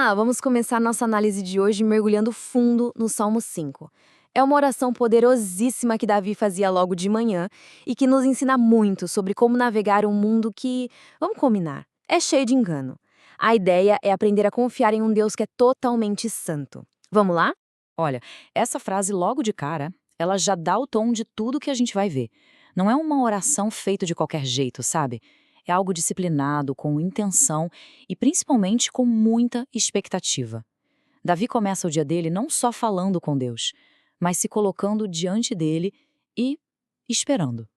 Olá, vamos começar nossa análise de hoje mergulhando fundo no Salmo 5. É uma oração poderosíssima que Davi fazia logo de manhã e que nos ensina muito sobre como navegar um mundo que, vamos combinar, é cheio de engano. A ideia é aprender a confiar em um Deus que é totalmente santo. Vamos lá? Olha, essa frase logo de cara, ela já dá o tom de tudo que a gente vai ver. Não é uma oração feita de qualquer jeito, sabe? É algo disciplinado, com intenção e principalmente com muita expectativa. Davi começa o dia dele não só falando com Deus, mas se colocando diante dele e esperando.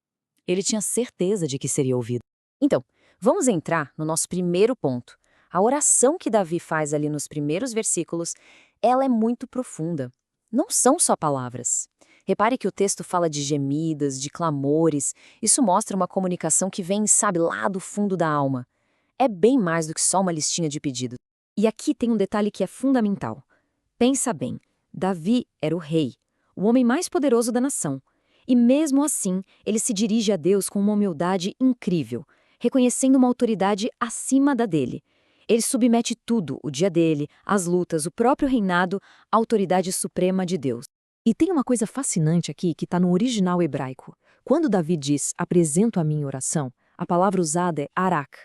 Ele tinha certeza de que seria ouvido. Então, vamos entrar no nosso primeiro ponto. A oração que Davi faz ali nos primeiros versículos, ela é muito profunda. Não são só palavras. Repare que o texto fala de gemidas, de clamores. Isso mostra uma comunicação que vem, sabe, lá do fundo da alma. É bem mais do que só uma listinha de pedidos. E aqui tem um detalhe que é fundamental. Pensa bem, Davi era o rei, o homem mais poderoso da nação. E mesmo assim, ele se dirige a Deus com uma humildade incrível, reconhecendo uma autoridade acima da dele. Ele submete tudo, o dia dele, as lutas, o próprio reinado, à autoridade suprema de Deus. E tem uma coisa fascinante aqui que está no original hebraico. Quando Davi diz, apresento a minha oração, a palavra usada é arak.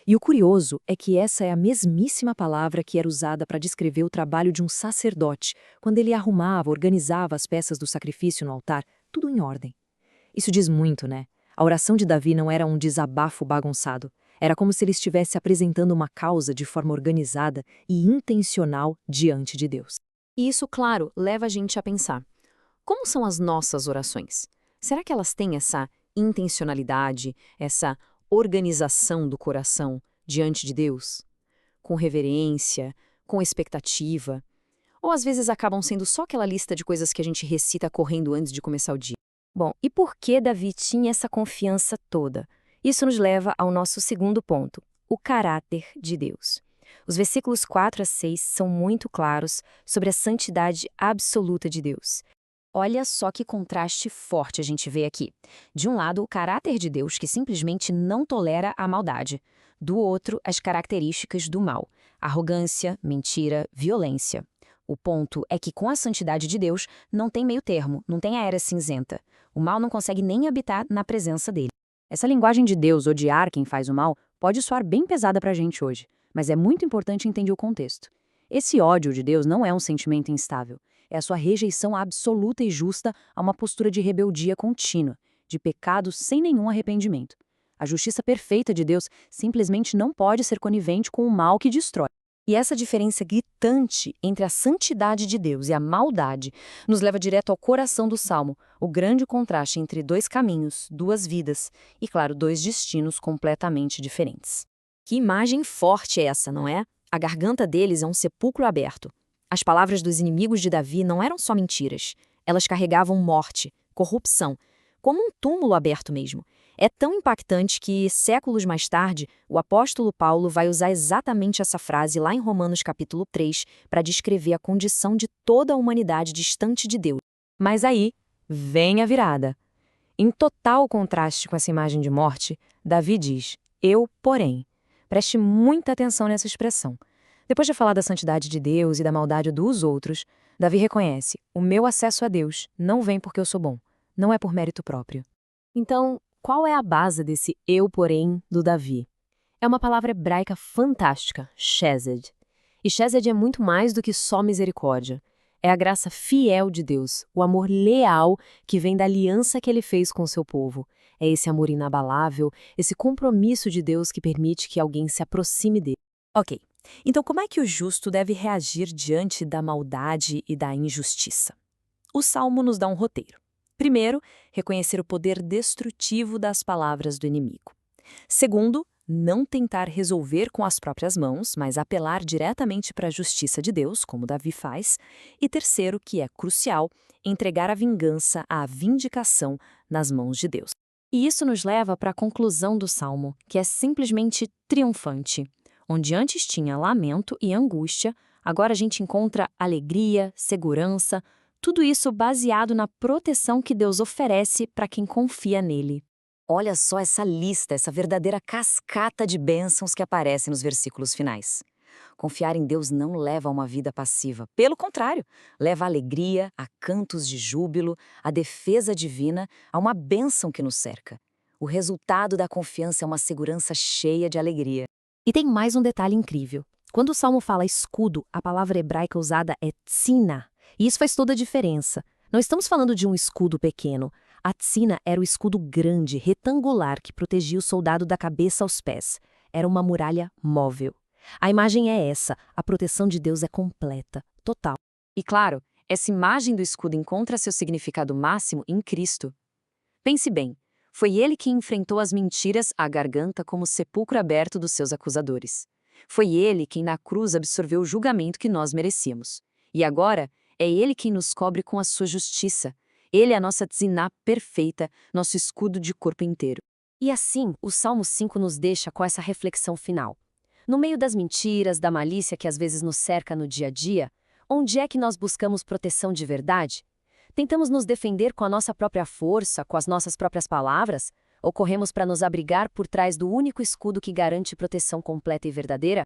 E o curioso é que essa é a mesmíssima palavra que era usada para descrever o trabalho de um sacerdote, quando ele arrumava, organizava as peças do sacrifício no altar, tudo em ordem. Isso diz muito, né? A oração de Davi não era um desabafo bagunçado. Era como se ele estivesse apresentando uma causa de forma organizada e intencional diante de Deus. E isso, claro, leva a gente a pensar: como são as nossas orações? Será que elas têm essa intencionalidade, essa organização do coração diante de Deus? Com reverência, com expectativa? Ou às vezes acabam sendo só aquela lista de coisas que a gente recita correndo antes de começar o dia? Bom, e por que Davi tinha essa confiança toda? Isso nos leva ao nosso segundo ponto, o caráter de Deus. Os versículos 4 a 6 são muito claros sobre a santidade absoluta de Deus. Olha só que contraste forte a gente vê aqui. De um lado, o caráter de Deus, que simplesmente não tolera a maldade. Do outro, as características do mal: arrogância, mentira, violência. O ponto é que com a santidade de Deus não tem meio termo, não tem a era cinzenta. O mal não consegue nem habitar na presença dele. Essa linguagem de Deus odiar quem faz o mal pode soar bem pesada pra gente hoje, mas é muito importante entender o contexto. Esse ódio de Deus não é um sentimento instável. É a sua rejeição absoluta e justa a uma postura de rebeldia contínua, de pecado sem nenhum arrependimento. A justiça perfeita de Deus simplesmente não pode ser conivente com o mal que destrói. E essa diferença gritante entre a santidade de Deus e a maldade nos leva direto ao coração do Salmo, o grande contraste entre dois caminhos, duas vidas e, claro, dois destinos completamente diferentes. Que imagem forte é essa, não é? A garganta deles é um sepulcro aberto. As palavras dos inimigos de Davi não eram só mentiras. Elas carregavam morte, corrupção, como um túmulo aberto mesmo. É tão impactante que, séculos mais tarde, o apóstolo Paulo vai usar exatamente essa frase lá em Romanos capítulo 3 para descrever a condição de toda a humanidade distante de Deus. Mas aí vem a virada. Em total contraste com essa imagem de morte, Davi diz: eu, porém. Preste muita atenção nessa expressão. Depois de falar da santidade de Deus e da maldade dos outros, Davi reconhece: o meu acesso a Deus não vem porque eu sou bom, não é por mérito próprio. Então, qual é a base desse eu, porém, do Davi? É uma palavra hebraica fantástica, chesed. E chesed é muito mais do que só misericórdia. É a graça fiel de Deus, o amor leal que vem da aliança que ele fez com o seu povo. É esse amor inabalável, esse compromisso de Deus que permite que alguém se aproxime dele. Ok, então como é que o justo deve reagir diante da maldade e da injustiça? O Salmo nos dá um roteiro. Primeiro, reconhecer o poder destrutivo das palavras do inimigo. Segundo, não tentar resolver com as próprias mãos, mas apelar diretamente para a justiça de Deus, como Davi faz. E terceiro, que é crucial, entregar a vingança, a vindicação nas mãos de Deus. E isso nos leva para a conclusão do Salmo, que é simplesmente triunfante. Onde antes tinha lamento e angústia, agora a gente encontra alegria, segurança, tudo isso baseado na proteção que Deus oferece para quem confia nele. Olha só essa lista, essa verdadeira cascata de bênçãos que aparece nos versículos finais. Confiar em Deus não leva a uma vida passiva. Pelo contrário, leva a alegria, a cantos de júbilo, a defesa divina, a uma bênção que nos cerca. O resultado da confiança é uma segurança cheia de alegria. E tem mais um detalhe incrível. Quando o Salmo fala escudo, a palavra hebraica usada é tsina. E isso faz toda a diferença. Não estamos falando de um escudo pequeno. A tsina era o escudo grande, retangular, que protegia o soldado da cabeça aos pés. Era uma muralha móvel. A imagem é essa, a proteção de Deus é completa, total. E claro, essa imagem do escudo encontra seu significado máximo em Cristo. Pense bem, foi ele que enfrentou as mentiras à garganta como sepulcro aberto dos seus acusadores. Foi ele quem na cruz absorveu o julgamento que nós merecíamos. E agora, é ele quem nos cobre com a sua justiça. Ele é a nossa tziná perfeita, nosso escudo de corpo inteiro. E assim, o Salmo 5 nos deixa com essa reflexão final. No meio das mentiras, da malícia que às vezes nos cerca no dia a dia, onde é que nós buscamos proteção de verdade? Tentamos nos defender com a nossa própria força, com as nossas próprias palavras? Ou corremos para nos abrigar por trás do único escudo que garante proteção completa e verdadeira?